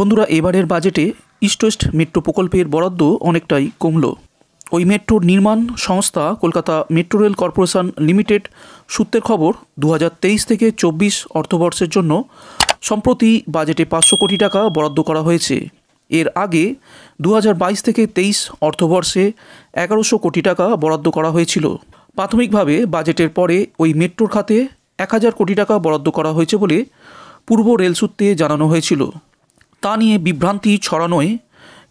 বন্ধুরা, এবারের বাজেটে ইস্ট ওয়েস্ট মেট্রো প্রকল্পের বরাদ্দ অনেকটাই কমল। ওই মেট্রোর নির্মাণ সংস্থা Kolkata metro rail corporation limited সূত্রের খবর 2023 থেকে 24 অর্থবর্ষের জন্য সম্প্রতি বাজেটে 500 কোটি টাকা বরাদ্দ করা হয়েছে। এর আগে 2022 থেকে 23 অর্থবর্ষে 1100 কোটি টাকা বরাদ্দ করা হয়েছিল। প্রাথমিকভাবে বাজেটের পরে ওই মেট্রোর খাতে 1000 কোটি টাকা বরাদ্দ করা হয়েছে বলে পূর্ব রেল সূত্রে জানানো হয়েছিল। তা নিয়ে বিভ্রান্তি ছড়ানোয়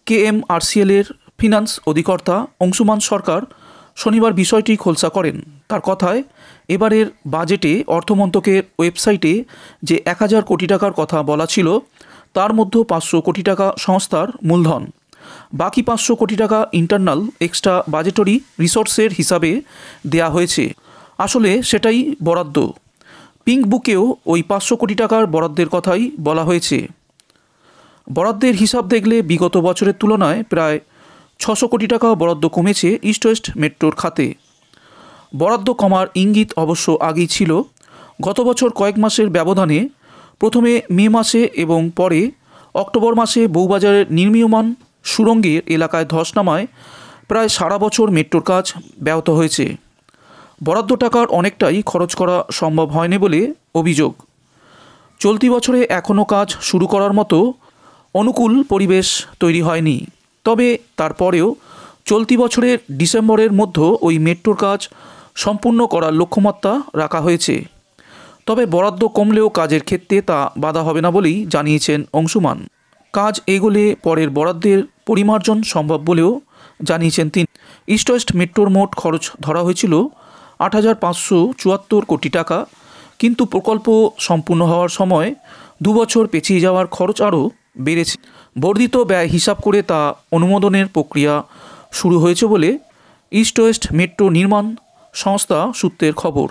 কেএমআরসিএলের ফিনান্স অধিকর্তা অংশুমান সরকার শনিবার বিষয়টি খোলসা করেন। তার কথায়, এবারের বাজেটে অর্থমন্ত্রকের ওয়েবসাইটে যে 1000 কোটি টাকার কথা বলা ছিল, তার মধ্যে 500 কোটি টাকা সংস্থার মূলধন, বাকি 500 কোটি টাকা ইন্টারনাল এক্সট্রা বাজেটরি রিসোর্সের হিসাবে দেয়া হয়েছে। আসলে সেটাই বরাদ্দ। পিঙ্ক বুকেও ওই 500 কোটি টাকার বরাদ্দের কথাই বলা হয়েছে। বরাদ্দের হিসাব দেখলে বিগত বছরের তুলনায় প্রায় 600 কোটি টাকা বরাদ্দ কমেছে ইস্ট ওয়েস্ট মেট্রোর খাতে। বরাদ্দ কমার ইঙ্গিত অবশ্য আগেই ছিল। গত বছর কয়েক মাসের ব্যবধানে প্রথমে মে মাসে এবং পরে অক্টোবর মাসে বউবাজারের নির্মীয়মান সুড়ঙ্গের এলাকায় ধস নামায় প্রায় সারা বছর মেট্রোর কাজ ব্যাহত হয়েছে। বরাদ্দ টাকার অনেকটাই খরচ করা সম্ভব হয়নি বলে অভিযোগ। চলতি বছরে এখনও কাজ শুরু করার মতো অনুকূল পরিবেশ তৈরি হয়নি। তবে তারপরেও চলতি বছরের ডিসেম্বরের মধ্যে ওই মেট্রোর কাজ সম্পূর্ণ করার লক্ষ্যমাত্রা রাখা হয়েছে। তবে বরাদ্দ কমলেও কাজের ক্ষেত্রে তা বাধা হবে না বলেই জানিয়েছেন অংশুমান। কাজ এগোলে পরের বরাদ্দের পরিমার্জন সম্ভব বলেও জানিয়েছেন তিনি। ইস্ট ওয়েস্ট মেট্রোর মোট খরচ ধরা হয়েছিল 8574 কোটি টাকা, কিন্তু প্রকল্প সম্পূর্ণ হওয়ার সময় 2 বছর পেছিয়ে যাওয়ার খরচ আরও বেড়েছে। বর্ধিত ব্যয় হিসাব করে তা অনুমোদনের প্রক্রিয়া শুরু হয়েছে বলে ইস্ট ওয়েস্ট মেট্রো নির্মাণ সংস্থা সূত্রের খবর।